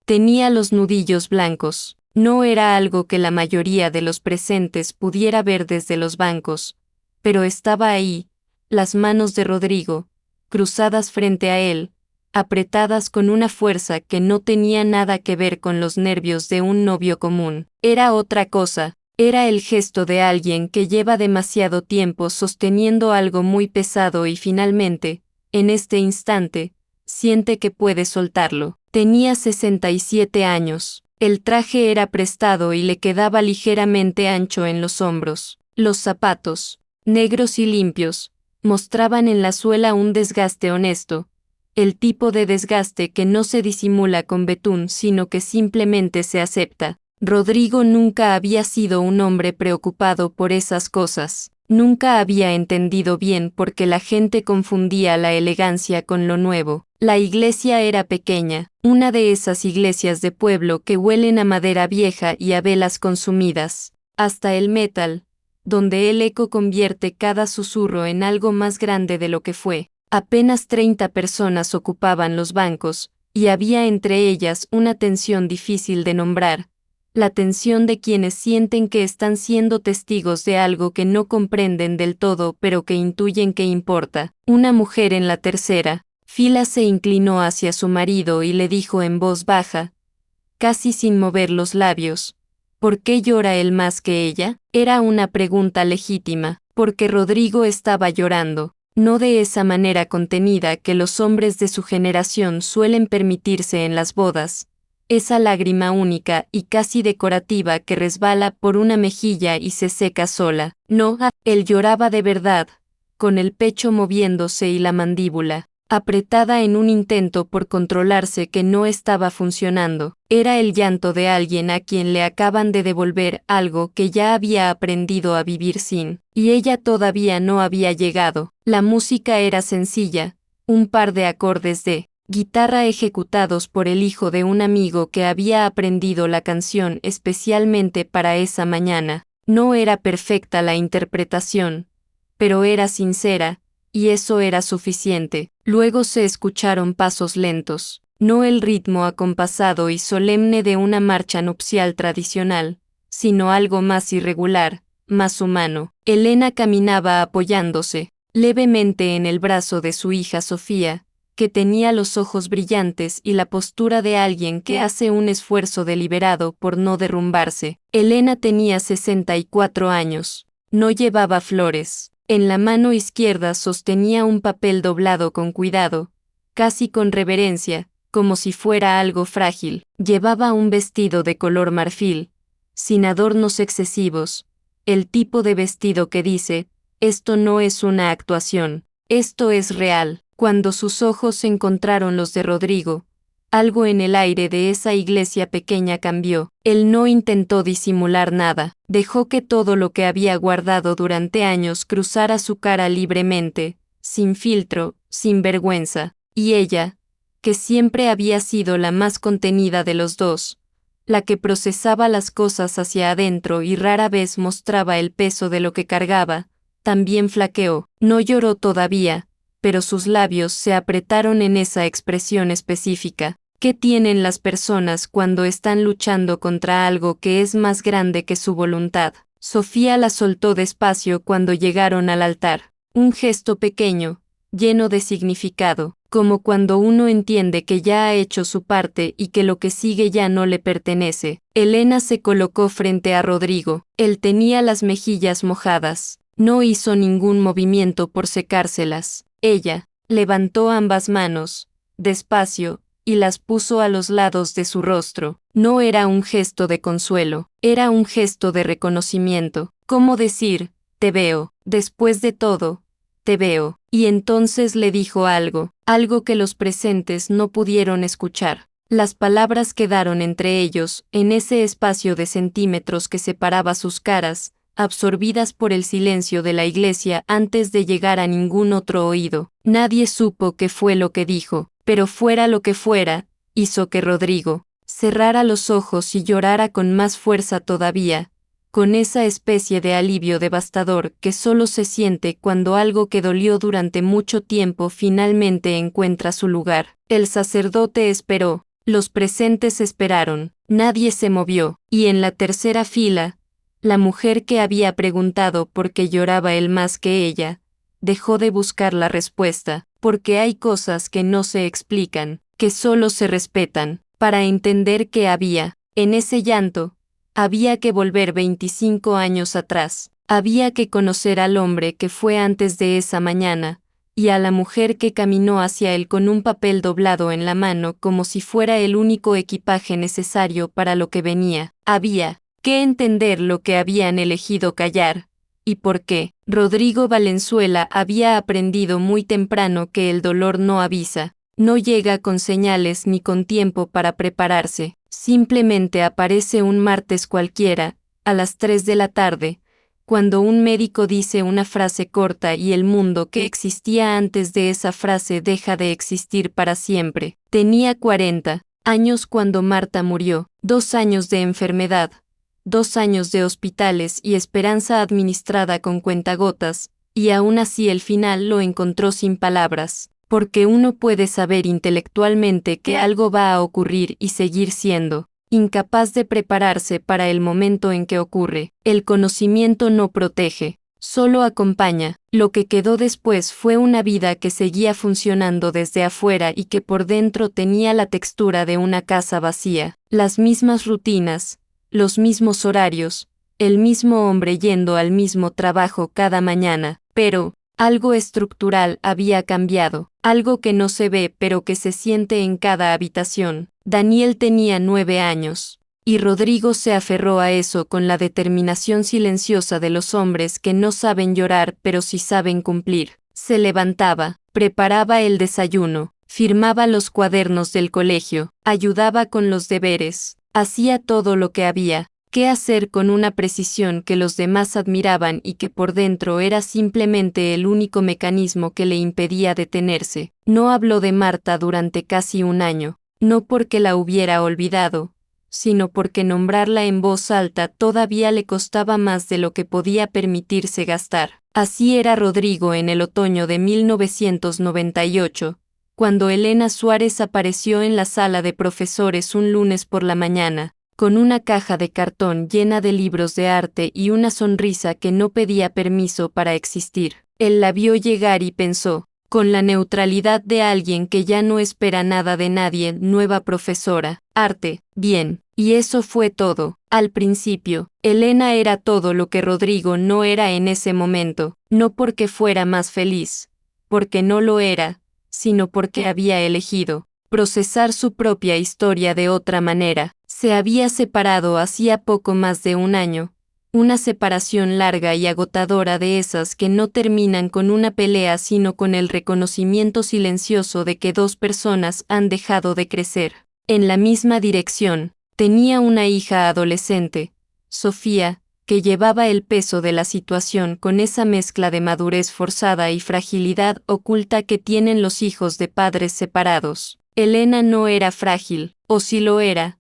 Tenía los nudillos blancos. No era algo que la mayoría de los presentes pudiera ver desde los bancos, pero estaba ahí, las manos de Rodrigo, cruzadas frente a él, apretadas con una fuerza que no tenía nada que ver con los nervios de un novio común. Era otra cosa, era el gesto de alguien que lleva demasiado tiempo sosteniendo algo muy pesado y finalmente, en este instante, siente que puede soltarlo. Tenía 67 años. El traje era prestado y le quedaba ligeramente ancho en los hombros. Los zapatos, negros y limpios, mostraban en la suela un desgaste honesto, el tipo de desgaste que no se disimula con betún sino que simplemente se acepta. Rodrigo nunca había sido un hombre preocupado por esas cosas. Nunca había entendido bien por qué la gente confundía la elegancia con lo nuevo. La iglesia era pequeña, una de esas iglesias de pueblo que huelen a madera vieja y a velas consumidas, hasta el metal, donde el eco convierte cada susurro en algo más grande de lo que fue. Apenas 30 personas ocupaban los bancos, y había entre ellas una tensión difícil de nombrar, la tensión de quienes sienten que están siendo testigos de algo que no comprenden del todo pero que intuyen que importa. Una mujer en la tercera fila se inclinó hacia su marido y le dijo en voz baja, casi sin mover los labios, ¿por qué llora él más que ella? Era una pregunta legítima, porque Rodrigo estaba llorando, no de esa manera contenida que los hombres de su generación suelen permitirse en las bodas, esa lágrima única y casi decorativa que resbala por una mejilla y se seca sola. No, él lloraba de verdad, con el pecho moviéndose y la mandíbula apretada en un intento por controlarse que no estaba funcionando. Era el llanto de alguien a quien le acaban de devolver algo que ya había aprendido a vivir sin, y ella todavía no había llegado. La música era sencilla, un par de acordes de guitarra ejecutados por el hijo de un amigo que había aprendido la canción especialmente para esa mañana. No era perfecta la interpretación, pero era sincera, y eso era suficiente. Luego se escucharon pasos lentos, no el ritmo acompasado y solemne de una marcha nupcial tradicional, sino algo más irregular, más humano. Elena caminaba apoyándose levemente en el brazo de su hija Sofía, que tenía los ojos brillantes y la postura de alguien que hace un esfuerzo deliberado por no derrumbarse. Elena tenía 64 años, no llevaba flores. En la mano izquierda sostenía un papel doblado con cuidado, casi con reverencia, como si fuera algo frágil. Llevaba un vestido de color marfil, sin adornos excesivos, el tipo de vestido que dice, esto no es una actuación, esto es real. Cuando sus ojos encontraron los de Rodrigo, algo en el aire de esa iglesia pequeña cambió. Él no intentó disimular nada, dejó que todo lo que había guardado durante años cruzara su cara libremente, sin filtro, sin vergüenza. Y ella, que siempre había sido la más contenida de los dos, la que procesaba las cosas hacia adentro y rara vez mostraba el peso de lo que cargaba, también flaqueó. No lloró todavía, pero sus labios se apretaron en esa expresión específica. ¿Qué tienen las personas cuando están luchando contra algo que es más grande que su voluntad? Sofía la soltó despacio cuando llegaron al altar. Un gesto pequeño, lleno de significado, como cuando uno entiende que ya ha hecho su parte y que lo que sigue ya no le pertenece. Elena se colocó frente a Rodrigo. Él tenía las mejillas mojadas. No hizo ningún movimiento por secárselas. Ella levantó ambas manos, despacio, y las puso a los lados de su rostro. No era un gesto de consuelo, era un gesto de reconocimiento. ¿Cómo decir, te veo? Después de todo, te veo. Y entonces le dijo algo que los presentes no pudieron escuchar. Las palabras quedaron entre ellos, en ese espacio de centímetros que separaba sus caras, absorbidas por el silencio de la iglesia antes de llegar a ningún otro oído. Nadie supo qué fue lo que dijo, pero fuera lo que fuera, hizo que Rodrigo cerrara los ojos y llorara con más fuerza todavía, con esa especie de alivio devastador que solo se siente cuando algo que dolió durante mucho tiempo finalmente encuentra su lugar. El sacerdote esperó, Los presentes esperaron, nadie se movió, y en la tercera fila, la mujer que había preguntado por qué lloraba él más que ella, dejó de buscar la respuesta, porque hay cosas que no se explican, que solo se respetan. Para entender qué había, en ese llanto, había que volver 25 años atrás, había que conocer al hombre que fue antes de esa mañana, y a la mujer que caminó hacia él con un papel doblado en la mano como si fuera el único equipaje necesario para lo que venía. Había que entender lo que habían elegido callar, y por qué. Rodrigo Valenzuela había aprendido muy temprano que el dolor no avisa, no llega con señales ni con tiempo para prepararse, simplemente aparece un martes cualquiera, a las 3 de la tarde, cuando un médico dice una frase corta y el mundo que existía antes de esa frase deja de existir para siempre. Tenía 40 años cuando Marta murió, 2 años de enfermedad, 2 años de hospitales y esperanza administrada con cuentagotas, y aún así el final lo encontró sin palabras, porque uno puede saber intelectualmente que algo va a ocurrir y seguir siendo incapaz de prepararse para el momento en que ocurre. El conocimiento no protege, solo acompaña. Lo que quedó después fue una vida que seguía funcionando desde afuera y que por dentro tenía la textura de una casa vacía, las mismas rutinas, los mismos horarios, el mismo hombre yendo al mismo trabajo cada mañana, pero algo estructural había cambiado, algo que no se ve pero que se siente en cada habitación. Daniel tenía 9 años, y Rodrigo se aferró a eso con la determinación silenciosa de los hombres que no saben llorar pero sí saben cumplir. Se levantaba, preparaba el desayuno, firmaba los cuadernos del colegio, ayudaba con los deberes, hacía todo lo que había que hacer con una precisión que los demás admiraban y que por dentro era simplemente el único mecanismo que le impedía detenerse. No habló de Marta durante casi un año, no porque la hubiera olvidado, sino porque nombrarla en voz alta todavía le costaba más de lo que podía permitirse gastar. Así era Rodrigo en el otoño de 1998, cuando Elena Suárez apareció en la sala de profesores un lunes por la mañana, con una caja de cartón llena de libros de arte y una sonrisa que no pedía permiso para existir. Él la vio llegar y pensó, con la neutralidad de alguien que ya no espera nada de nadie, nueva profesora, arte, bien, y eso fue todo. Al principio, Elena era todo lo que Rodrigo no era en ese momento, no porque fuera más feliz, porque no lo era, sino porque había elegido procesar su propia historia de otra manera. Se había separado hacía poco más de un año, una separación larga y agotadora de esas que no terminan con una pelea sino con el reconocimiento silencioso de que dos personas han dejado de crecer en la misma dirección. Tenía una hija adolescente, Sofía, que llevaba el peso de la situación con esa mezcla de madurez forzada y fragilidad oculta que tienen los hijos de padres separados. Elena no era frágil, o si lo era,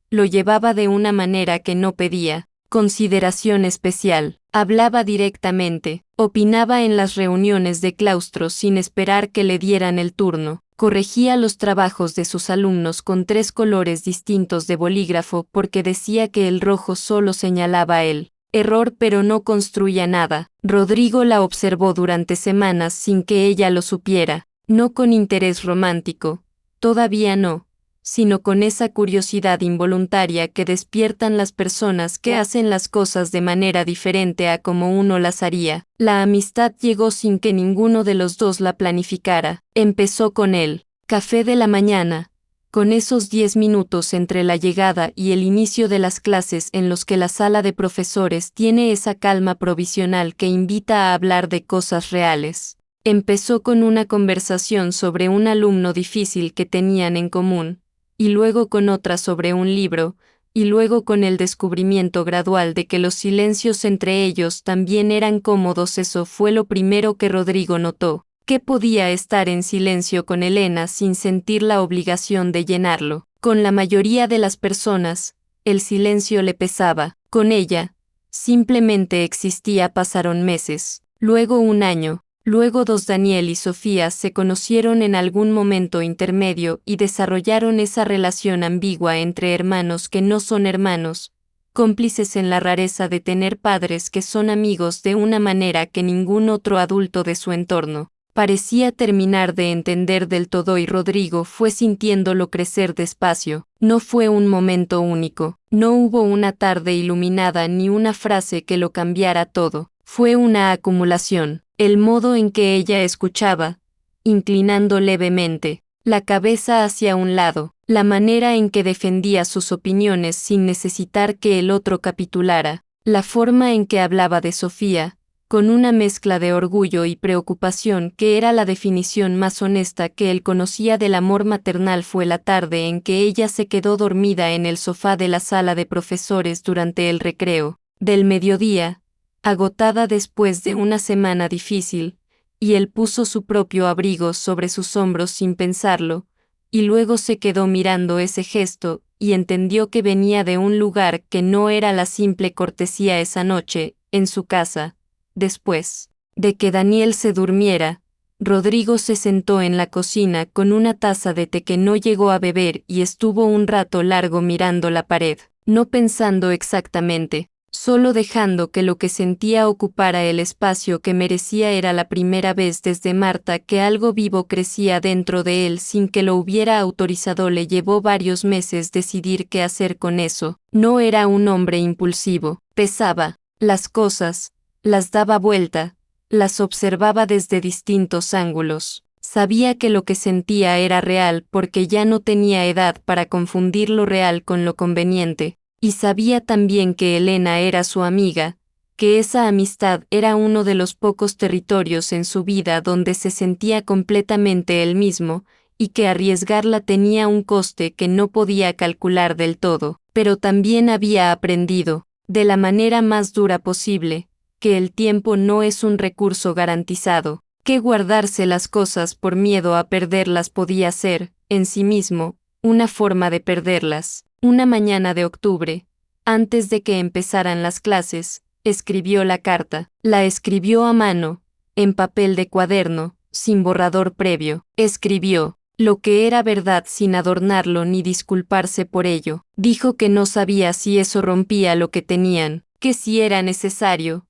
lo llevaba de una manera que no pedía consideración especial, hablaba directamente, opinaba en las reuniones de claustro sin esperar que le dieran el turno, corregía los trabajos de sus alumnos con 3 colores distintos de bolígrafo porque decía que el rojo solo señalaba el error pero no construía nada. Rodrigo la observó durante semanas sin que ella lo supiera, no con interés romántico, todavía no, sino con esa curiosidad involuntaria que despiertan las personas que hacen las cosas de manera diferente a como uno las haría. La amistad llegó sin que ninguno de los dos la planificara. Empezó con el café de la mañana, con esos 10 minutos entre la llegada y el inicio de las clases en los que la sala de profesores tiene esa calma provisional que invita a hablar de cosas reales. Empezó con una conversación sobre un alumno difícil que tenían en común, y luego con otra sobre un libro, y luego con el descubrimiento gradual de que los silencios entre ellos también eran cómodos. Eso fue lo primero que Rodrigo notó, que podía estar en silencio con Elena sin sentir la obligación de llenarlo. Con la mayoría de las personas, el silencio le pesaba. Con ella, simplemente existía. Pasaron meses, luego un año, Luego Daniel y Sofía se conocieron en algún momento intermedio y desarrollaron esa relación ambigua entre hermanos que no son hermanos, cómplices en la rareza de tener padres que son amigos de una manera que ningún otro adulto de su entorno parecía terminar de entender del todo, y Rodrigo fue sintiéndolo crecer despacio. No fue un momento único, no hubo una tarde iluminada ni una frase que lo cambiara todo, fue una acumulación. El modo en que ella escuchaba, inclinando levemente la cabeza hacia un lado, la manera en que defendía sus opiniones sin necesitar que el otro capitulara, la forma en que hablaba de Sofía, con una mezcla de orgullo y preocupación que era la definición más honesta que él conocía del amor maternal. Fue la tarde en que ella se quedó dormida en el sofá de la sala de profesores durante el recreo del mediodía, agotada después de una semana difícil, y él puso su propio abrigo sobre sus hombros sin pensarlo, y luego se quedó mirando ese gesto, y entendió que venía de un lugar que no era la simple cortesía. Esa noche, en su casa, después de que Daniel se durmiera, Rodrigo se sentó en la cocina con una taza de té que no llegó a beber y estuvo un rato largo mirando la pared, no pensando exactamente, solo dejando que lo que sentía ocupara el espacio que merecía. Era la primera vez desde Marta que algo vivo crecía dentro de él sin que lo hubiera autorizado. Le llevó varios meses decidir qué hacer con eso. No era un hombre impulsivo, pesaba las cosas, las daba vuelta, las observaba desde distintos ángulos. Sabía que lo que sentía era real porque ya no tenía edad para confundir lo real con lo conveniente. Y sabía también que Elena era su amiga, que esa amistad era uno de los pocos territorios en su vida donde se sentía completamente él mismo, y que arriesgarla tenía un coste que no podía calcular del todo, pero también había aprendido, de la manera más dura posible, que el tiempo no es un recurso garantizado, que guardarse las cosas por miedo a perderlas podía ser, en sí mismo, una forma de perderlas. Una mañana de octubre, antes de que empezaran las clases, escribió la carta. La escribió a mano, en papel de cuaderno, sin borrador previo. Escribió lo que era verdad sin adornarlo ni disculparse por ello. Dijo que no sabía si eso rompía lo que tenían, que si era necesario,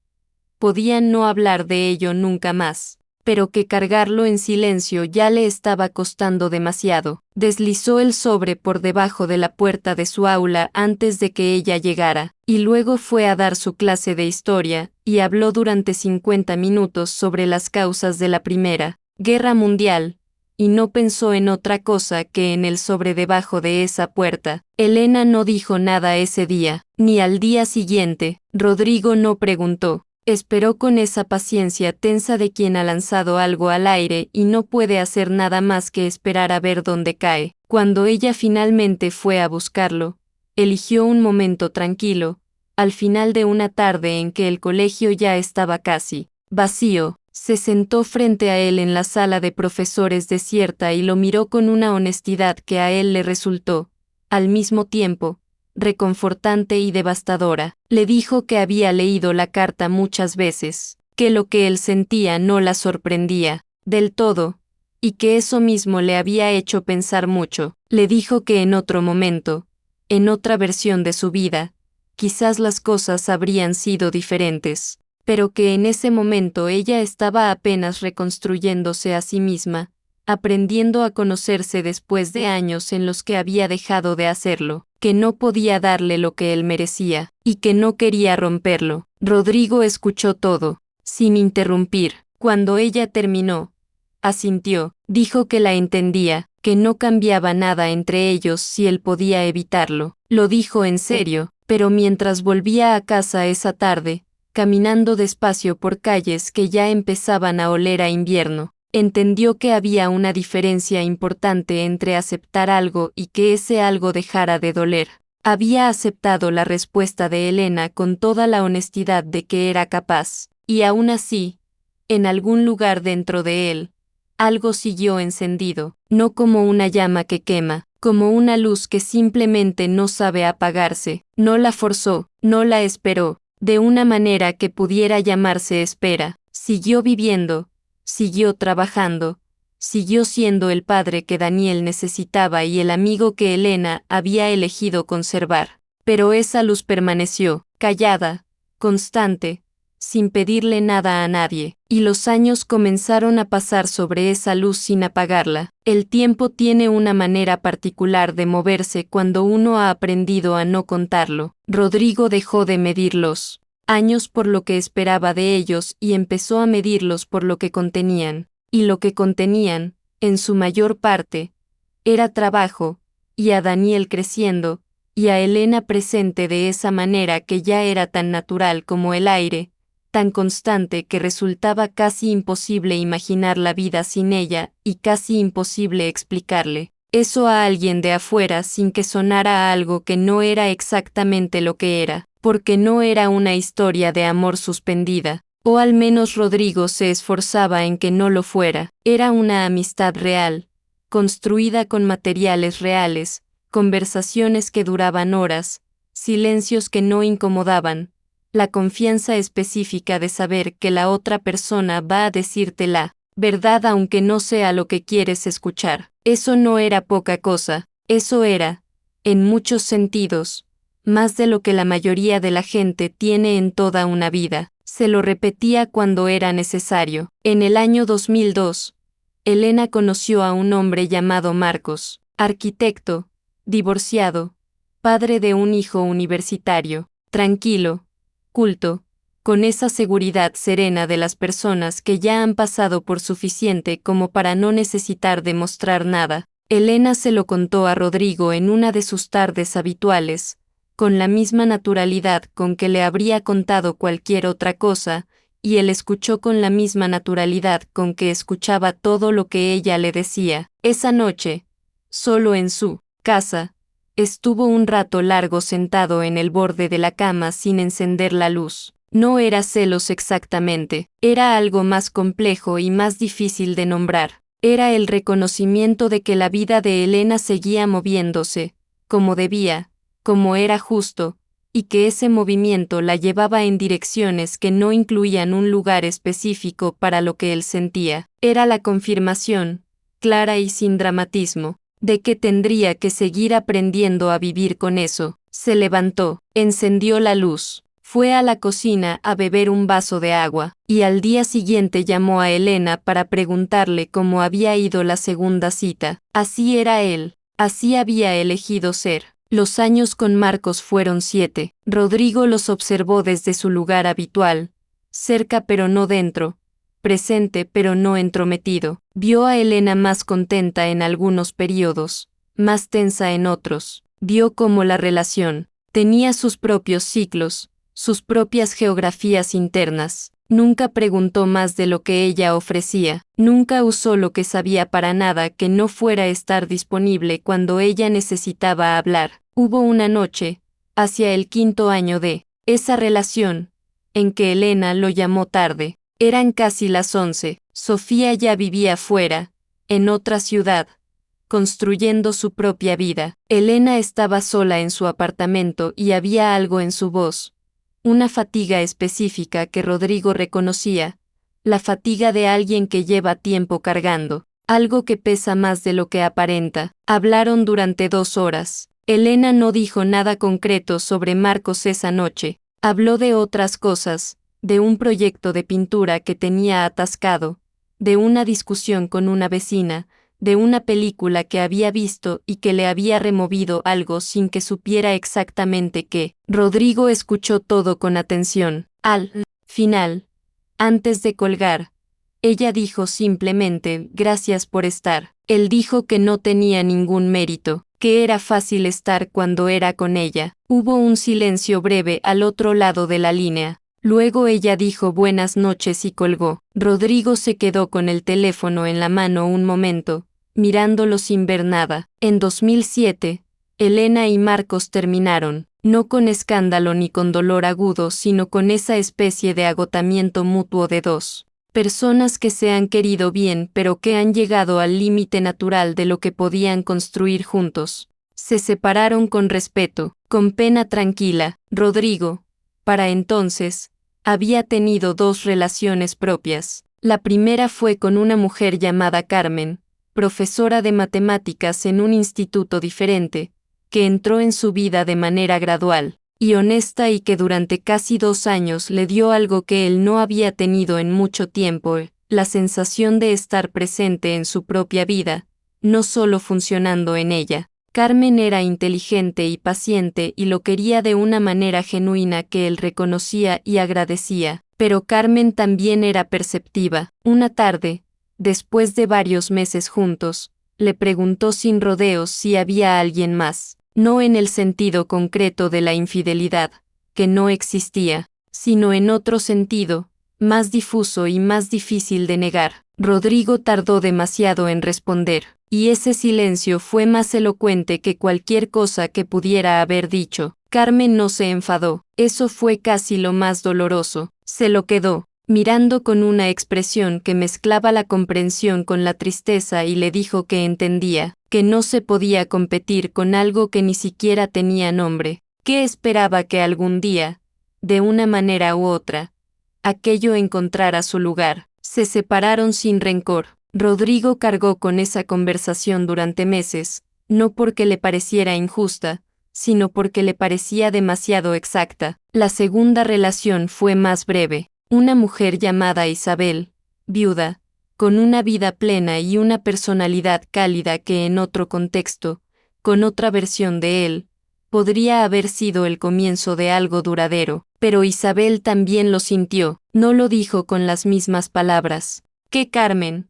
podían no hablar de ello nunca más, pero que cargarlo en silencio ya le estaba costando demasiado. Deslizó el sobre por debajo de la puerta de su aula antes de que ella llegara, y luego fue a dar su clase de historia, y habló durante 50 minutos sobre las causas de la Primera Guerra Mundial, y no pensó en otra cosa que en el sobre debajo de esa puerta. Elena no dijo nada ese día, ni al día siguiente. Rodrigo no preguntó. Esperó con esa paciencia tensa de quien ha lanzado algo al aire y no puede hacer nada más que esperar a ver dónde cae. Cuando ella finalmente fue a buscarlo, eligió un momento tranquilo, al final de una tarde en que el colegio ya estaba casi vacío. Se sentó frente a él en la sala de profesores desierta y lo miró con una honestidad que a él le resultó, al mismo tiempo, reconfortante y devastadora. Le dijo que había leído la carta muchas veces, que lo que él sentía no la sorprendía del todo, y que eso mismo le había hecho pensar mucho. Le dijo que en otro momento, en otra versión de su vida, quizás las cosas habrían sido diferentes, pero que en ese momento ella estaba apenas reconstruyéndose a sí misma, aprendiendo a conocerse después de años en los que había dejado de hacerlo, que no podía darle lo que él merecía, y que no quería romperlo. Rodrigo escuchó todo, sin interrumpir. Cuando ella terminó, asintió, dijo que la entendía, que no cambiaba nada entre ellos si él podía evitarlo. Lo dijo en serio, pero mientras volvía a casa esa tarde, caminando despacio por calles que ya empezaban a oler a invierno, entendió que había una diferencia importante entre aceptar algo y que ese algo dejara de doler. Había aceptado la respuesta de Elena con toda la honestidad de que era capaz, y aún así, en algún lugar dentro de él, algo siguió encendido, no como una llama que quema, como una luz que simplemente no sabe apagarse. No la forzó, no la esperó, de una manera que pudiera llamarse espera. Siguió viviendo, siguió trabajando, siguió siendo el padre que Daniel necesitaba y el amigo que Elena había elegido conservar. Pero esa luz permaneció, callada, constante, sin pedirle nada a nadie, y los años comenzaron a pasar sobre esa luz sin apagarla. El tiempo tiene una manera particular de moverse cuando uno ha aprendido a no contarlo. Rodrigo dejó de medir los años por lo que esperaba de ellos y empezó a medirlos por lo que contenían. Y lo que contenían, en su mayor parte, era trabajo, y a Daniel creciendo, y a Elena presente de esa manera que ya era tan natural como el aire, tan constante que resultaba casi imposible imaginar la vida sin ella y casi imposible explicarle eso a alguien de afuera sin que sonara a algo que no era exactamente lo que era, porque no era una historia de amor suspendida, o al menos Rodrigo se esforzaba en que no lo fuera. Era una amistad real, construida con materiales reales, conversaciones que duraban horas, silencios que no incomodaban, la confianza específica de saber que la otra persona va a decirte la verdad aunque no sea lo que quieres escuchar. Eso no era poca cosa, eso era, en muchos sentidos, más de lo que la mayoría de la gente tiene en toda una vida. Se lo repetía cuando era necesario. En el año 2002, Elena conoció a un hombre llamado Marcos, arquitecto, divorciado, padre de un hijo universitario, tranquilo, culto, con esa seguridad serena de las personas que ya han pasado por suficiente como para no necesitar demostrar nada. Elena se lo contó a Rodrigo en una de sus tardes habituales, con la misma naturalidad con que le habría contado cualquier otra cosa, y él escuchó con la misma naturalidad con que escuchaba todo lo que ella le decía. Esa noche, solo en su casa, estuvo un rato largo sentado en el borde de la cama sin encender la luz. No era celos exactamente, era algo más complejo y más difícil de nombrar. Era el reconocimiento de que la vida de Elena seguía moviéndose, como debía, como era justo, y que ese movimiento la llevaba en direcciones que no incluían un lugar específico para lo que él sentía. Era la confirmación, clara y sin dramatismo, de que tendría que seguir aprendiendo a vivir con eso. Se levantó, encendió la luz, fue a la cocina a beber un vaso de agua, y al día siguiente llamó a Elena para preguntarle cómo había ido la segunda cita. Así era él, así había elegido ser. Los años con Marcos fueron 7. Rodrigo los observó desde su lugar habitual, cerca pero no dentro, presente pero no entrometido. Vio a Elena más contenta en algunos periodos, más tensa en otros. Vio cómo la relación tenía sus propios ciclos, sus propias geografías internas. Nunca preguntó más de lo que ella ofrecía, nunca usó lo que sabía para nada que no fuera estar disponible cuando ella necesitaba hablar. Hubo una noche, hacia el 5.º año de esa relación, en que Elena lo llamó tarde. Eran casi las 11, Sofía ya vivía fuera, en otra ciudad, construyendo su propia vida. Elena estaba sola en su apartamento y había algo en su voz, una fatiga específica que Rodrigo reconocía, la fatiga de alguien que lleva tiempo cargando, algo que pesa más de lo que aparenta. Hablaron durante 2 horas. Elena no dijo nada concreto sobre Marcos esa noche, habló de otras cosas, de un proyecto de pintura que tenía atascado, de una discusión con una vecina, de una película que había visto y que le había removido algo sin que supiera exactamente qué. Rodrigo escuchó todo con atención. Al final, antes de colgar, ella dijo simplemente gracias por estar. Él dijo que no tenía ningún mérito, que era fácil estar cuando era con ella. Hubo un silencio breve al otro lado de la línea. Luego ella dijo buenas noches y colgó. Rodrigo se quedó con el teléfono en la mano un momento, mirándolo sin ver nada. En 2007, Elena y Marcos terminaron, no con escándalo ni con dolor agudo, sino con esa especie de agotamiento mutuo de dos personas que se han querido bien pero que han llegado al límite natural de lo que podían construir juntos. Se separaron con respeto, con pena tranquila. Rodrigo, para entonces, había tenido 2 relaciones propias. La primera fue con una mujer llamada Carmen, profesora de matemáticas en un instituto diferente, que entró en su vida de manera gradual y honesta y que durante casi 2 años le dio algo que él no había tenido en mucho tiempo, la sensación de estar presente en su propia vida, no solo funcionando en ella. Carmen era inteligente y paciente y lo quería de una manera genuina que él reconocía y agradecía, pero Carmen también era perceptiva. Una tarde, después de varios meses juntos, le preguntó sin rodeos si había alguien más, no en el sentido concreto de la infidelidad, que no existía, sino en otro sentido, más difuso y más difícil de negar. Rodrigo tardó demasiado en responder, y ese silencio fue más elocuente que cualquier cosa que pudiera haber dicho. Carmen no se enfadó, eso fue casi lo más doloroso, se lo quedó, mirando con una expresión que mezclaba la comprensión con la tristeza y le dijo que entendía, que no se podía competir con algo que ni siquiera tenía nombre, que esperaba que algún día, de una manera u otra, aquello encontrara su lugar. Se separaron sin rencor. Rodrigo cargó con esa conversación durante meses, no porque le pareciera injusta, sino porque le parecía demasiado exacta. La segunda relación fue más breve. Una mujer llamada Isabel, viuda, con una vida plena y una personalidad cálida que en otro contexto, con otra versión de él, podría haber sido el comienzo de algo duradero, pero Isabel también lo sintió, no lo dijo con las mismas palabras que Carmen,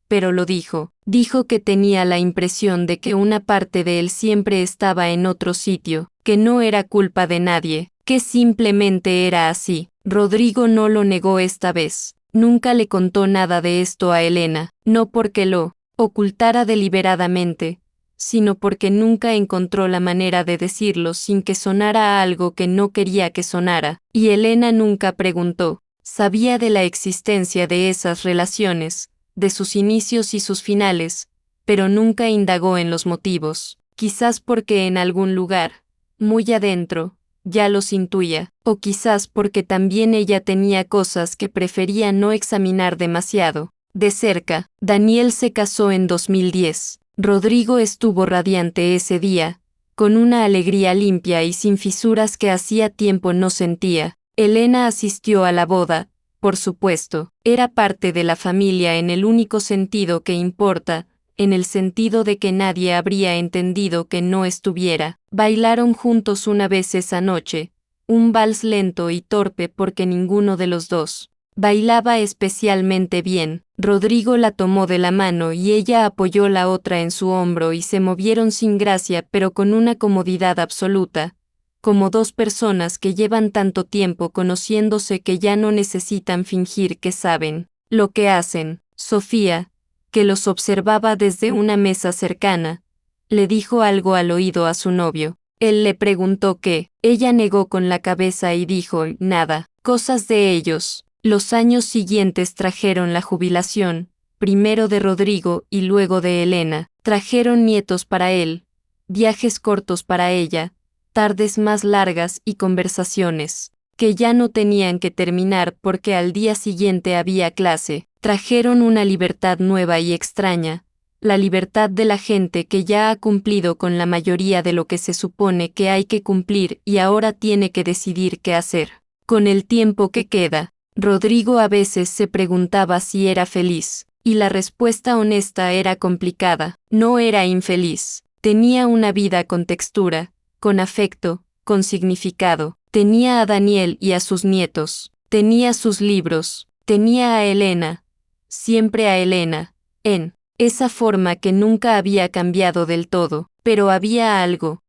pero lo dijo. Dijo que tenía la impresión de que una parte de él siempre estaba en otro sitio, que no era culpa de nadie, que simplemente era así. Rodrigo no lo negó esta vez. Nunca le contó nada de esto a Elena, no porque lo ocultara deliberadamente, sino porque nunca encontró la manera de decirlo sin que sonara a algo que no quería que sonara, y Elena nunca preguntó. Sabía de la existencia de esas relaciones, de sus inicios y sus finales, pero nunca indagó en los motivos, quizás porque en algún lugar, muy adentro, ya los intuía, o quizás porque también ella tenía cosas que prefería no examinar demasiado de cerca. Daniel se casó en 2010. Rodrigo estuvo radiante ese día, con una alegría limpia y sin fisuras que hacía tiempo no sentía. Elena asistió a la boda, por supuesto, era parte de la familia en el único sentido que importa, en el sentido de que nadie habría entendido que no estuviera. Bailaron juntos una vez esa noche, un vals lento y torpe porque ninguno de los dos bailaba especialmente bien. Rodrigo la tomó de la mano y ella apoyó la otra en su hombro y se movieron sin gracia pero con una comodidad absoluta, como dos personas que llevan tanto tiempo conociéndose que ya no necesitan fingir que saben lo que hacen. Sofía, que los observaba desde una mesa cercana, le dijo algo al oído a su novio. Él le preguntó qué. Ella negó con la cabeza y dijo, nada, cosas de ellos. Los años siguientes trajeron la jubilación, primero de Rodrigo y luego de Elena. Trajeron nietos para él, viajes cortos para ella, tardes más largas y conversaciones que ya no tenían que terminar porque al día siguiente había clase. Trajeron una libertad nueva y extraña, la libertad de la gente que ya ha cumplido con la mayoría de lo que se supone que hay que cumplir y ahora tiene que decidir qué hacer con el tiempo que queda. Rodrigo a veces se preguntaba si era feliz, y la respuesta honesta era complicada. No era infeliz. Tenía una vida con textura, con afecto, con significado. Tenía a Daniel y a sus nietos. Tenía sus libros. Tenía a Elena. Siempre a Elena. En esa forma que nunca había cambiado del todo. Pero había algo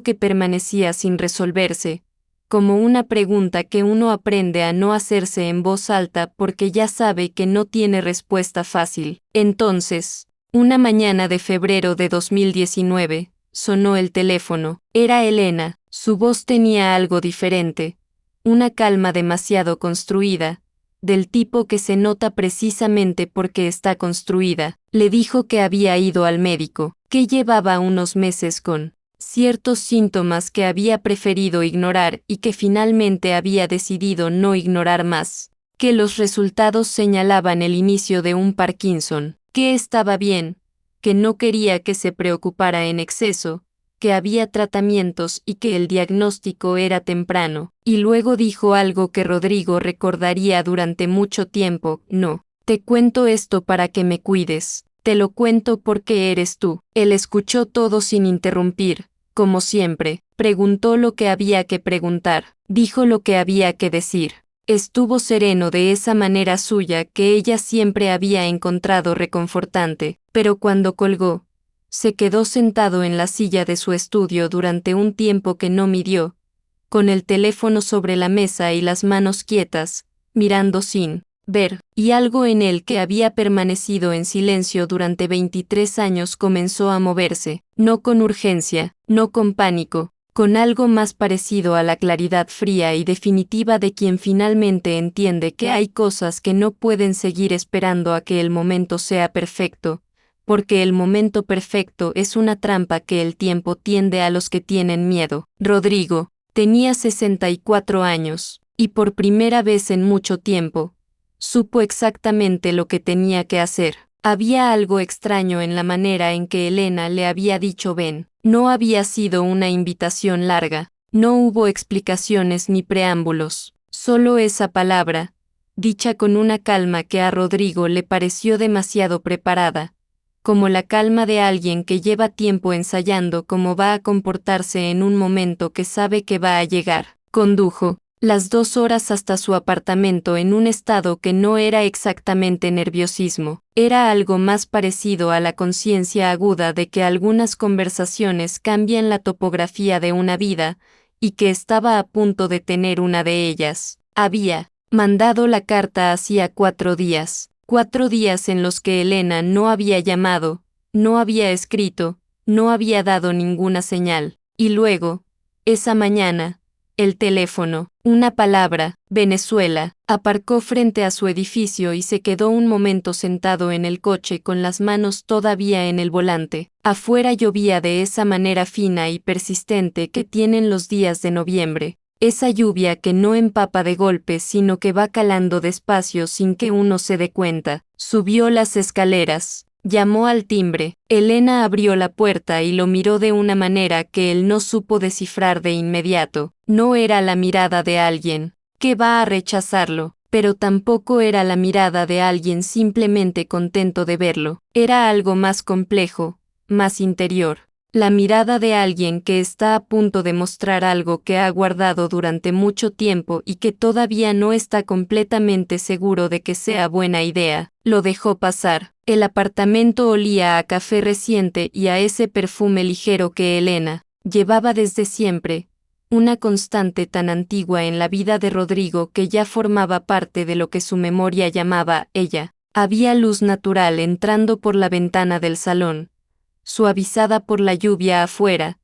que permanecía sin resolverse, como una pregunta que uno aprende a no hacerse en voz alta porque ya sabe que no tiene respuesta fácil. Entonces, una mañana de febrero de 2019, sonó el teléfono. Era Elena. Su voz tenía algo diferente, una calma demasiado construida, del tipo que se nota precisamente porque está construida. Le dijo que había ido al médico, que llevaba unos meses con ciertos síntomas que había preferido ignorar y que finalmente había decidido no ignorar más. que los resultados señalaban el inicio de un Parkinson, que estaba bien, que no quería que se preocupara en exceso, que había tratamientos y que el diagnóstico era temprano, y luego dijo algo que Rodrigo recordaría durante mucho tiempo: no, te cuento esto para que me cuides, te lo cuento porque eres tú. Él escuchó todo sin interrumpir, como siempre, preguntó lo que había que preguntar, dijo lo que había que decir. Estuvo sereno de esa manera suya que ella siempre había encontrado reconfortante, pero cuando colgó, se quedó sentado en la silla de su estudio durante un tiempo que no midió, con el teléfono sobre la mesa y las manos quietas, mirando sin ver, y algo en él que había permanecido en silencio durante 23 años comenzó a moverse, no con urgencia, no con pánico, con algo más parecido a la claridad fría y definitiva de quien finalmente entiende que hay cosas que no pueden seguir esperando a que el momento sea perfecto, porque el momento perfecto es una trampa que el tiempo tiende a los que tienen miedo. Rodrigo tenía 64 años, y por primera vez en mucho tiempo, supo exactamente lo que tenía que hacer. Había algo extraño en la manera en que Elena le había dicho ven. No había sido una invitación larga, no hubo explicaciones ni preámbulos, solo esa palabra, dicha con una calma que a Rodrigo le pareció demasiado preparada, como la calma de alguien que lleva tiempo ensayando cómo va a comportarse en un momento que sabe que va a llegar. Condujo las 2 horas hasta su apartamento en un estado que no era exactamente nerviosismo, era algo más parecido a la conciencia aguda de que algunas conversaciones cambian la topografía de una vida, y que estaba a punto de tener una de ellas. Había mandado la carta hacía 4 días, 4 días en los que Elena no había llamado, no había escrito, no había dado ninguna señal, y luego, esa mañana, el teléfono, una palabra, Venezuela, aparcó frente a su edificio y se quedó un momento sentado en el coche con las manos todavía en el volante. Afuera llovía de esa manera fina y persistente que tienen los días de noviembre, esa lluvia que no empapa de golpe sino que va calando despacio sin que uno se dé cuenta. Subió las escaleras. Llamó al timbre. Elena abrió la puerta y lo miró de una manera que él no supo descifrar de inmediato. No era la mirada de alguien que va a rechazarlo, pero tampoco era la mirada de alguien simplemente contento de verlo. Era algo más complejo, más interior. La mirada de alguien que está a punto de mostrar algo que ha guardado durante mucho tiempo y que todavía no está completamente seguro de que sea buena idea. Lo dejó pasar. El apartamento olía a café reciente y a ese perfume ligero que Elena llevaba desde siempre, una constante tan antigua en la vida de Rodrigo que ya formaba parte de lo que su memoria llamaba ella. Había luz natural entrando por la ventana del salón, suavizada por la lluvia afuera,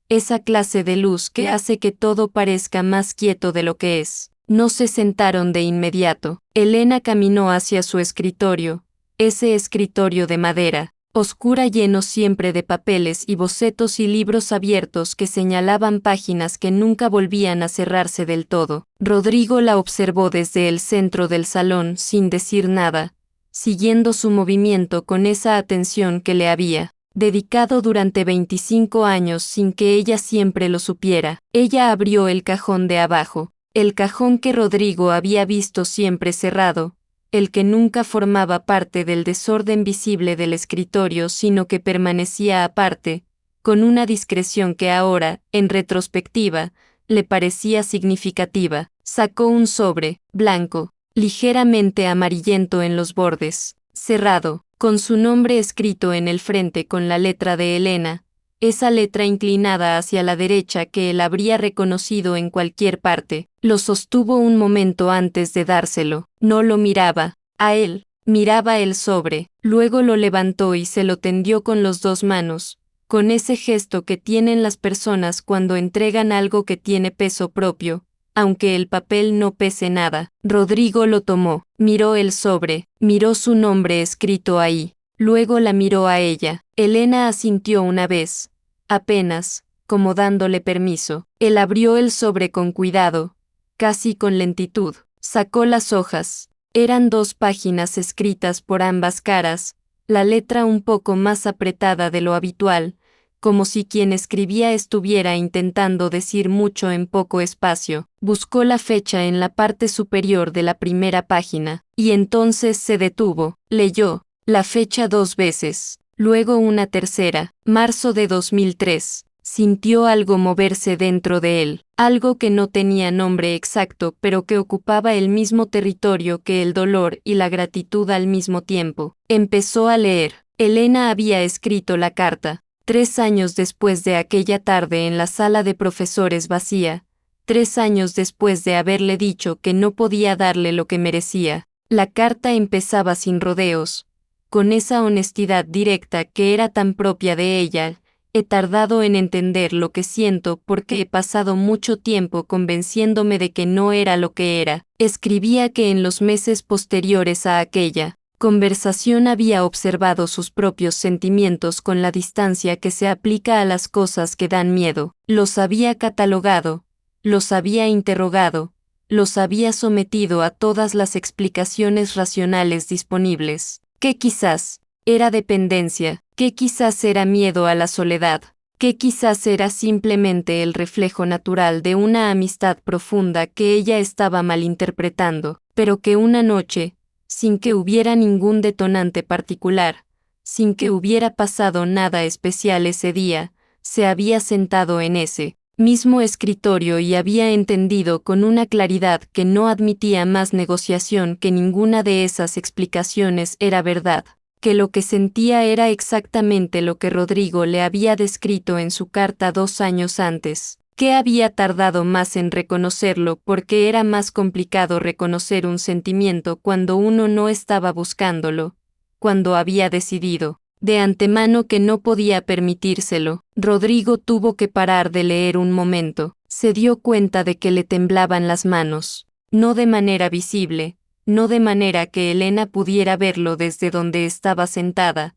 esa clase de luz que hace que todo parezca más quieto de lo que es. No se sentaron de inmediato. Elena caminó hacia su escritorio, ese escritorio de madera, oscura, lleno siempre de papeles y bocetos y libros abiertos que señalaban páginas que nunca volvían a cerrarse del todo. Rodrigo la observó desde el centro del salón sin decir nada, siguiendo su movimiento con esa atención que le había dedicado durante 25 años sin que ella siempre lo supiera. Ella abrió el cajón de abajo, el cajón que Rodrigo había visto siempre cerrado, el que nunca formaba parte del desorden visible del escritorio sino que permanecía aparte, con una discreción que ahora, en retrospectiva, le parecía significativa. Sacó un sobre, blanco, ligeramente amarillento en los bordes, cerrado, con su nombre escrito en el frente con la letra de Elena, esa letra inclinada hacia la derecha que él habría reconocido en cualquier parte. Lo sostuvo un momento antes de dárselo. No lo miraba a él, miraba el sobre, luego lo levantó y se lo tendió con las 2 manos, con ese gesto que tienen las personas cuando entregan algo que tiene peso propio, aunque el papel no pese nada. Rodrigo lo tomó, miró el sobre, miró su nombre escrito ahí, luego la miró a ella. Elena asintió una vez, apenas, como dándole permiso. Él abrió el sobre con cuidado, casi con lentitud. Sacó las hojas. Eran 2 páginas escritas por ambas caras, la letra un poco más apretada de lo habitual, como si quien escribía estuviera intentando decir mucho en poco espacio. Buscó la fecha en la parte superior de la primera página, y entonces se detuvo. Leyó la fecha 2 veces, luego una tercera, marzo de 2003. Sintió algo moverse dentro de él, algo que no tenía nombre exacto pero que ocupaba el mismo territorio que el dolor y la gratitud al mismo tiempo. Empezó a leer. Elena había escrito la carta. 3 años después de aquella tarde en la sala de profesores vacía, 3 años después de haberle dicho que no podía darle lo que merecía. La carta empezaba sin rodeos, con esa honestidad directa que era tan propia de ella. He tardado en entender lo que siento porque he pasado mucho tiempo convenciéndome de que no era lo que era. Escribía que en los meses posteriores a aquella conversación había observado sus propios sentimientos con la distancia que se aplica a las cosas que dan miedo. Los había catalogado, los había interrogado, los había sometido a todas las explicaciones racionales disponibles, que quizás era dependencia, que quizás era miedo a la soledad, que quizás era simplemente el reflejo natural de una amistad profunda que ella estaba malinterpretando, pero que una noche, sin que hubiera ningún detonante particular, sin que hubiera pasado nada especial ese día, se había sentado en ese mismo escritorio y había entendido con una claridad que no admitía más negociación que ninguna de esas explicaciones era verdad, que lo que sentía era exactamente lo que Rodrigo le había descrito en su carta 2 años antes, que había tardado más en reconocerlo porque era más complicado reconocer un sentimiento cuando uno no estaba buscándolo, cuando había decidido de antemano que no podía permitírselo. Rodrigo tuvo que parar de leer un momento. Se dio cuenta de que le temblaban las manos, no de manera visible, no de manera que Elena pudiera verlo desde donde estaba sentada,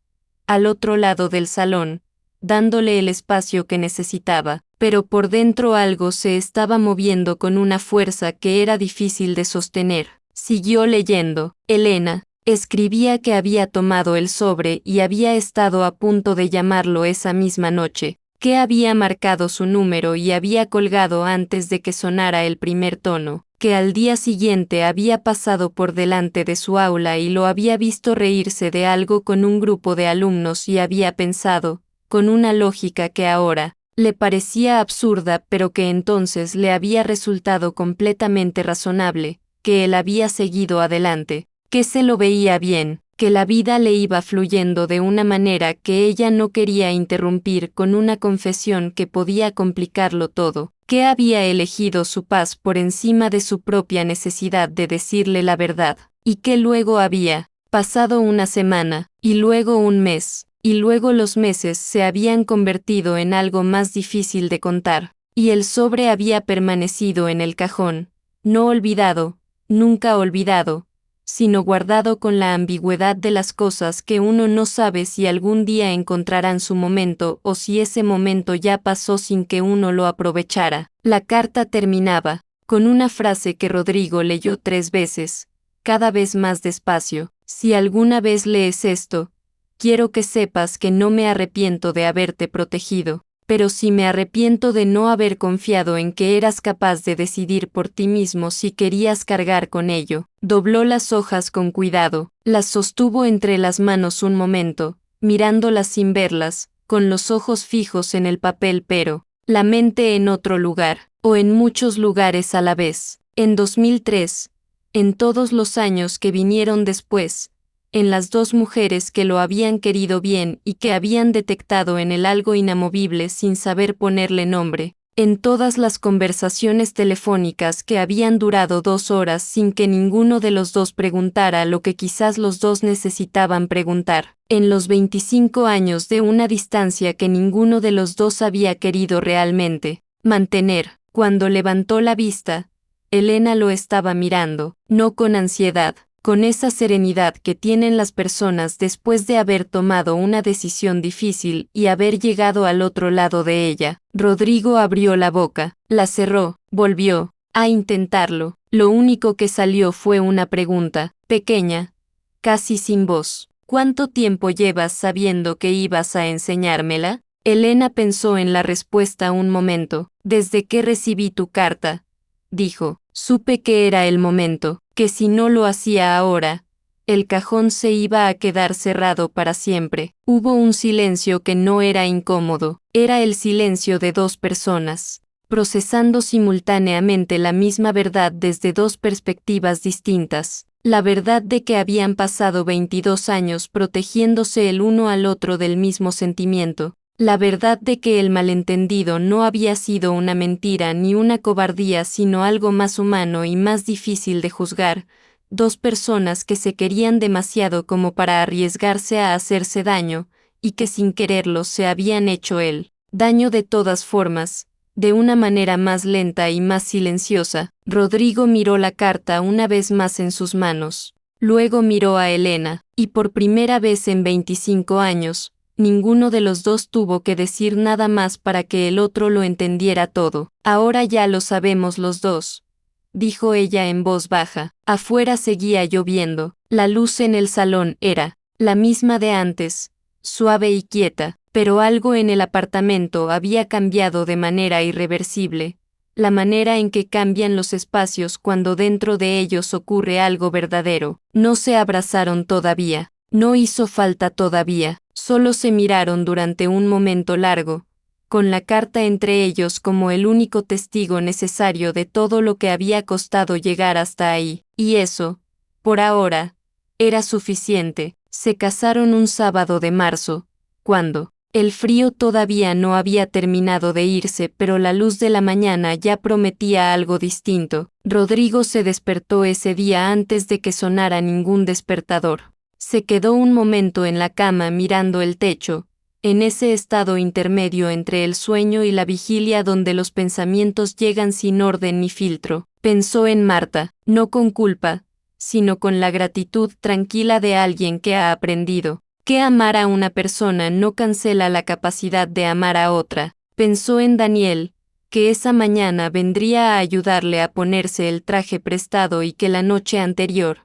al otro lado del salón, dándole el espacio que necesitaba, pero por dentro algo se estaba moviendo con una fuerza que era difícil de sostener. Siguió leyendo. Elena escribía que había tomado el sobre y había estado a punto de llamarlo esa misma noche, que había marcado su número y había colgado antes de que sonara el primer tono, que al día siguiente había pasado por delante de su aula y lo había visto reírse de algo con un grupo de alumnos y había pensado, con una lógica que ahora le parecía absurda pero que entonces le había resultado completamente razonable, que él había seguido adelante, que se lo veía bien, que la vida le iba fluyendo de una manera que ella no quería interrumpir con una confesión que podía complicarlo todo, que había elegido su paz por encima de su propia necesidad de decirle la verdad, y que luego había pasado una semana, y luego un mes, y luego los meses se habían convertido en algo más difícil de contar, y el sobre había permanecido en el cajón, no olvidado, nunca olvidado, sino guardado con la ambigüedad de las cosas que uno no sabe si algún día encontrarán su momento o si ese momento ya pasó sin que uno lo aprovechara. La carta terminaba con una frase que Rodrigo leyó 3 veces, cada vez más despacio. Si alguna vez lees esto, quiero que sepas que no me arrepiento de haberte protegido, pero sí me arrepiento de no haber confiado en que eras capaz de decidir por ti mismo si querías cargar con ello. Dobló las hojas con cuidado, las sostuvo entre las manos un momento, mirándolas sin verlas, con los ojos fijos en el papel pero la mente en otro lugar, o en muchos lugares a la vez. En 2003, en todos los años que vinieron después, en las 2 mujeres que lo habían querido bien y que habían detectado en él algo inamovible sin saber ponerle nombre, en todas las conversaciones telefónicas que habían durado 2 horas sin que ninguno de los 2 preguntara lo que quizás los 2 necesitaban preguntar, en los 25 años de una distancia que ninguno de los 2 había querido realmente mantener. Cuando levantó la vista, Elena lo estaba mirando, no con ansiedad, con esa serenidad que tienen las personas después de haber tomado una decisión difícil y haber llegado al otro lado de ella. Rodrigo abrió la boca, la cerró, volvió a intentarlo, Lo único que salió fue una pregunta, pequeña, casi sin voz. ¿Cuánto tiempo llevas sabiendo que ibas a enseñármela? Elena pensó en la respuesta un momento. Desde que recibí tu carta, dijo. Supe que era el momento, que si no lo hacía ahora, el cajón se iba a quedar cerrado para siempre. Hubo un silencio que no era incómodo, era el silencio de dos personas, procesando simultáneamente la misma verdad desde dos perspectivas distintas. La verdad de que habían pasado 22 años protegiéndose el uno al otro del mismo sentimiento. La verdad de que el malentendido no había sido una mentira ni una cobardía, sino algo más humano y más difícil de juzgar. Dos personas que se querían demasiado como para arriesgarse a hacerse daño, y que sin quererlo se habían hecho el daño de todas formas, de una manera más lenta y más silenciosa. Rodrigo miró la carta una vez más en sus manos. Luego miró a Elena, y por primera vez en 25 años, ninguno de los dos tuvo que decir nada más para que el otro lo entendiera todo. Ahora ya lo sabemos los dos, dijo ella en voz baja. Afuera seguía lloviendo. La luz en el salón era la misma de antes, suave y quieta, pero algo en el apartamento había cambiado de manera irreversible, la manera en que cambian los espacios cuando dentro de ellos ocurre algo verdadero. No se abrazaron todavía, no hizo falta todavía, solo se miraron durante un momento largo, con la carta entre ellos como el único testigo necesario de todo lo que había costado llegar hasta ahí, y eso, por ahora, era suficiente. Se casaron un sábado de marzo, cuando el frío todavía no había terminado de irse, pero la luz de la mañana ya prometía algo distinto. Rodrigo se despertó ese día antes de que sonara ningún despertador. Se quedó un momento en la cama mirando el techo, en ese estado intermedio entre el sueño y la vigilia donde los pensamientos llegan sin orden ni filtro. Pensó en Marta, no con culpa, sino con la gratitud tranquila de alguien que ha aprendido que amar a una persona no cancela la capacidad de amar a otra. Pensó en Daniel, que esa mañana vendría a ayudarle a ponerse el traje prestado y que la noche anterior,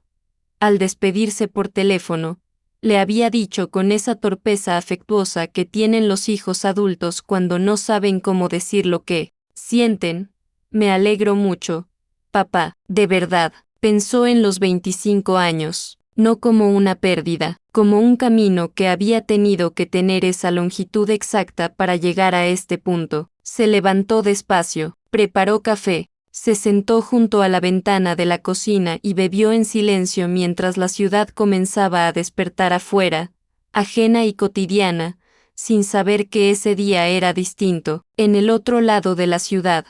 al despedirse por teléfono, le había dicho con esa torpeza afectuosa que tienen los hijos adultos cuando no saben cómo decir lo que sienten. Me alegro mucho, papá, de verdad. Pensó en los 25 años, no como una pérdida, como un camino que había tenido que tener esa longitud exacta para llegar a este punto. Se levantó despacio, preparó café, se sentó junto a la ventana de la cocina y bebió en silencio mientras la ciudad comenzaba a despertar afuera, ajena y cotidiana, sin saber que ese día era distinto. En el otro lado de la ciudad,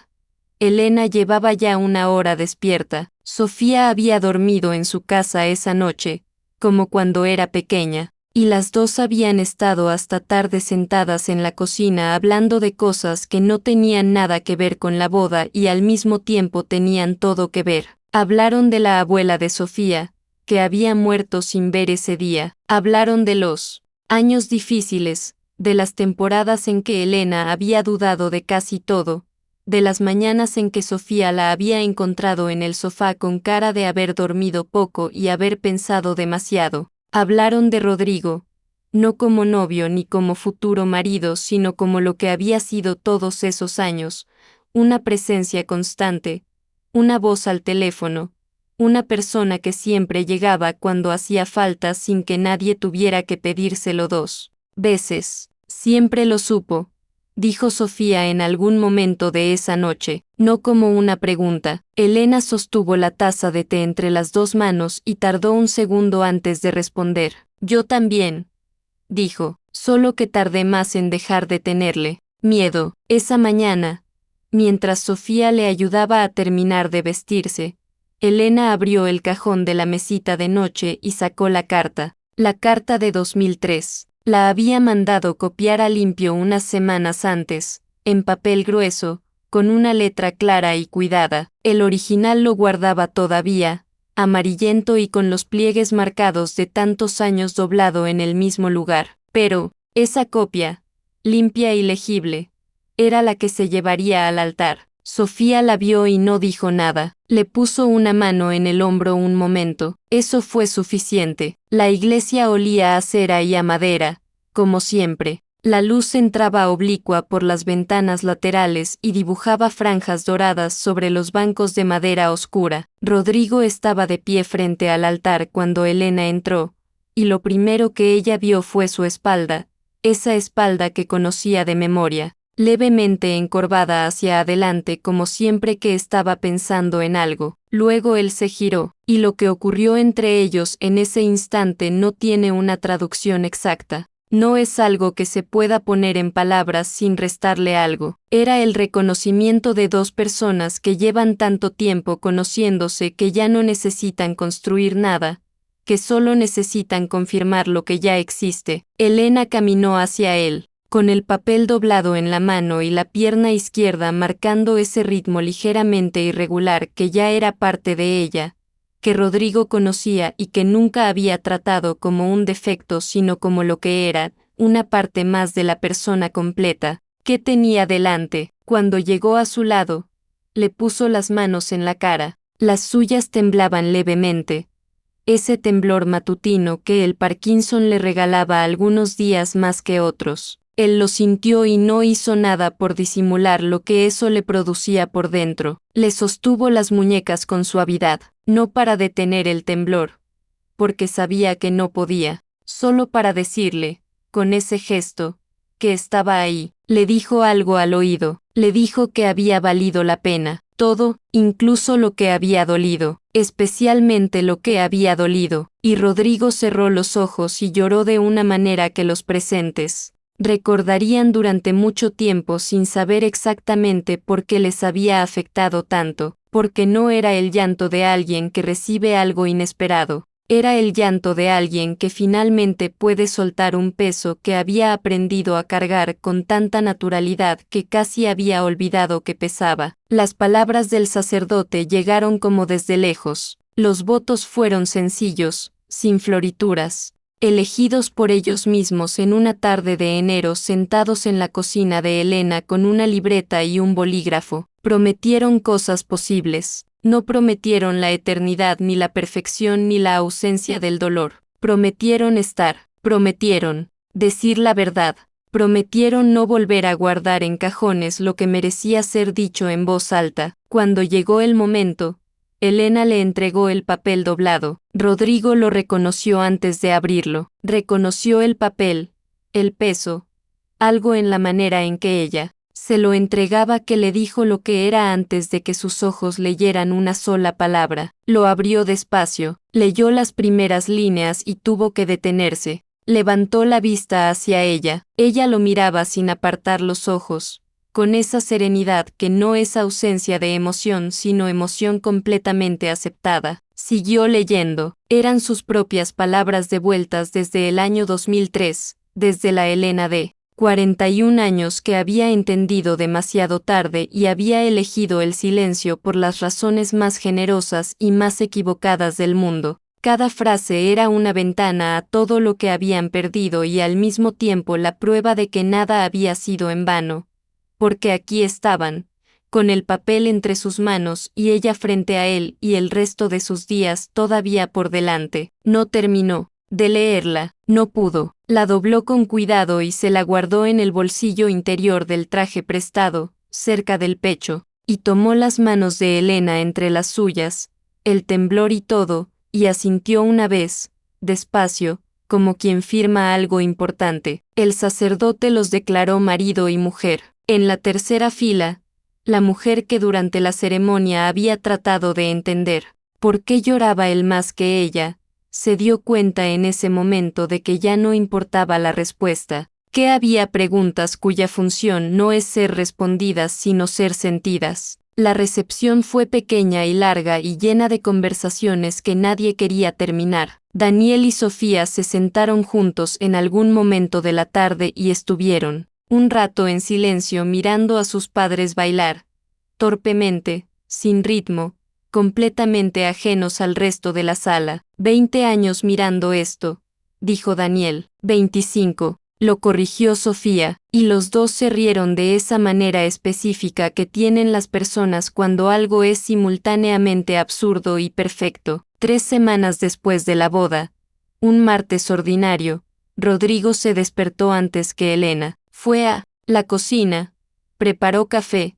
Elena llevaba ya una hora despierta. Sofía había dormido en su casa esa noche, como cuando era pequeña, y las dos habían estado hasta tarde sentadas en la cocina hablando de cosas que no tenían nada que ver con la boda y al mismo tiempo tenían todo que ver. Hablaron de la abuela de Sofía, que había muerto sin ver ese día. Hablaron de los años difíciles, de las temporadas en que Elena había dudado de casi todo, de las mañanas en que Sofía la había encontrado en el sofá con cara de haber dormido poco y haber pensado demasiado. Hablaron de Rodrigo, no como novio ni como futuro marido, sino como lo que había sido todos esos años, una presencia constante, una voz al teléfono, una persona que siempre llegaba cuando hacía falta sin que nadie tuviera que pedírselo 2 veces. Siempre lo supo, dijo Sofía en algún momento de esa noche, no como una pregunta. Elena sostuvo la taza de té entre las dos manos y tardó un segundo antes de responder. Yo también, dijo, solo que tardé más en dejar de tenerle miedo. Esa mañana, mientras Sofía le ayudaba a terminar de vestirse, Elena abrió el cajón de la mesita de noche y sacó la carta de 2003. La había mandado copiar a limpio unas semanas antes, en papel grueso, con una letra clara y cuidada. El original lo guardaba todavía, amarillento y con los pliegues marcados de tantos años doblado en el mismo lugar. Pero, esa copia, limpia y legible, era la que se llevaría al altar. Sofía la vio y no dijo nada. Le puso una mano en el hombro un momento. Eso fue suficiente. La iglesia olía a cera y a madera, como siempre. La luz entraba oblicua por las ventanas laterales y dibujaba franjas doradas sobre los bancos de madera oscura. Rodrigo estaba de pie frente al altar cuando Elena entró, y lo primero que ella vio fue su espalda, esa espalda que conocía de memoria, levemente encorvada hacia adelante como siempre que estaba pensando en algo. Luego él se giró, y lo que ocurrió entre ellos en ese instante no tiene una traducción exacta. No es algo que se pueda poner en palabras sin restarle algo. Era el reconocimiento de dos personas que llevan tanto tiempo conociéndose que ya no necesitan construir nada, que solo necesitan confirmar lo que ya existe. Elena caminó hacia él, con el papel doblado en la mano y la pierna izquierda marcando ese ritmo ligeramente irregular que ya era parte de ella, que Rodrigo conocía y que nunca había tratado como un defecto sino como lo que era, una parte más de la persona completa, que tenía delante. Cuando llegó a su lado, le puso las manos en la cara, las suyas temblaban levemente. Ese temblor matutino que el Parkinson le regalaba algunos días más que otros. Él lo sintió y no hizo nada por disimular lo que eso le producía por dentro. Le sostuvo las muñecas con suavidad, no para detener el temblor, porque sabía que no podía, solo para decirle, con ese gesto, que estaba ahí. Le dijo algo al oído, le dijo que había valido la pena, todo, incluso lo que había dolido, especialmente lo que había dolido, y Rodrigo cerró los ojos y lloró de una manera que los presentes recordarían durante mucho tiempo sin saber exactamente por qué les había afectado tanto, porque no era el llanto de alguien que recibe algo inesperado, era el llanto de alguien que finalmente puede soltar un peso que había aprendido a cargar con tanta naturalidad que casi había olvidado que pesaba. Las palabras del sacerdote llegaron como desde lejos, los votos fueron sencillos, sin florituras, elegidos por ellos mismos en una tarde de enero sentados en la cocina de Elena con una libreta y un bolígrafo. Prometieron cosas posibles, no prometieron la eternidad ni la perfección ni la ausencia del dolor. Prometieron estar, prometieron decir la verdad, prometieron no volver a guardar en cajones lo que merecía ser dicho en voz alta. Cuando llegó el momento, Elena le entregó el papel doblado. Rodrigo lo reconoció antes de abrirlo. Reconoció el papel, el peso, algo en la manera en que ella se lo entregaba que le dijo lo que era antes de que sus ojos leyeran una sola palabra. Lo abrió despacio, leyó las primeras líneas y tuvo que detenerse. Levantó la vista hacia ella. Ella lo miraba sin apartar los ojos, con esa serenidad que no es ausencia de emoción sino emoción completamente aceptada. Siguió leyendo. Eran sus propias palabras devueltas desde el año 2003, desde la Elena de 41 años que había entendido demasiado tarde y había elegido el silencio por las razones más generosas y más equivocadas del mundo. Cada frase era una ventana a todo lo que habían perdido y al mismo tiempo la prueba de que nada había sido en vano, porque aquí estaban, con el papel entre sus manos y ella frente a él y el resto de sus días todavía por delante. No terminó de leerla, no pudo. La dobló con cuidado y se la guardó en el bolsillo interior del traje prestado, cerca del pecho, y tomó las manos de Elena entre las suyas, el temblor y todo, y asintió una vez, despacio, como quien firma algo importante. El sacerdote los declaró marido y mujer. En la tercera fila, la mujer que durante la ceremonia había tratado de entender por qué lloraba él más que ella, se dio cuenta en ese momento de que ya no importaba la respuesta, que había preguntas cuya función no es ser respondidas sino ser sentidas. La recepción fue pequeña y larga y llena de conversaciones que nadie quería terminar. Daniel y Sofía se sentaron juntos en algún momento de la tarde y estuvieron un rato en silencio mirando a sus padres bailar, torpemente, sin ritmo, completamente ajenos al resto de la sala. 20 años mirando esto, dijo Daniel. 25. lo corrigió Sofía, y los dos se rieron de esa manera específica que tienen las personas cuando algo es simultáneamente absurdo y perfecto. 3 semanas después de la boda, un martes ordinario, Rodrigo se despertó antes que Elena. Fue a la cocina, preparó café,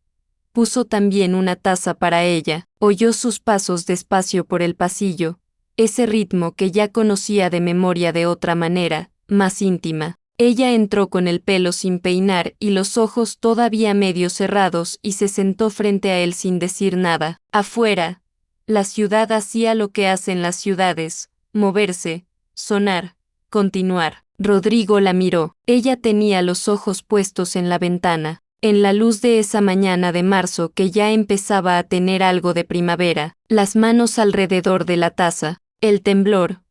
puso también una taza para ella, oyó sus pasos despacio por el pasillo, ese ritmo que ya conocía de memoria de otra manera, más íntima. Ella entró con el pelo sin peinar y los ojos todavía medio cerrados y se sentó frente a él sin decir nada. Afuera, la ciudad hacía lo que hacen las ciudades, moverse, sonar, continuar. Rodrigo la miró. Ella tenía los ojos puestos en la ventana, en la luz de esa mañana de marzo que ya empezaba a tener algo de primavera, las manos alrededor de la taza, el temblor,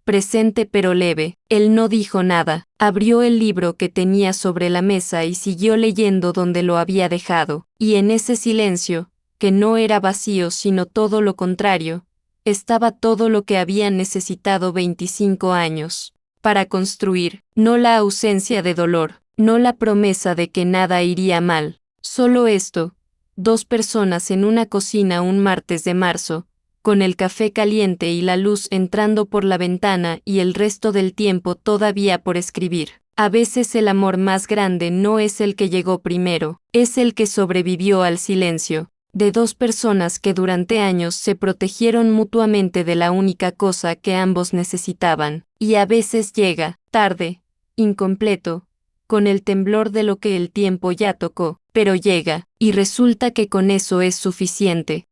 presente pero leve. Él no dijo nada, abrió el libro que tenía sobre la mesa y siguió leyendo donde lo había dejado, y en ese silencio, que no era vacío sino todo lo contrario, estaba todo lo que habían necesitado 25 años para construir, no la ausencia de dolor, no la promesa de que nada iría mal, solo esto, 2 personas en una cocina un martes de marzo, con el café caliente y la luz entrando por la ventana y el resto del tiempo todavía por escribir. A veces el amor más grande no es el que llegó primero, es el que sobrevivió al silencio, de 2 personas que durante años se protegieron mutuamente de la única cosa que ambos necesitaban, y a veces llega, tarde, incompleto, con el temblor de lo que el tiempo ya tocó, pero llega, y resulta que con eso es suficiente.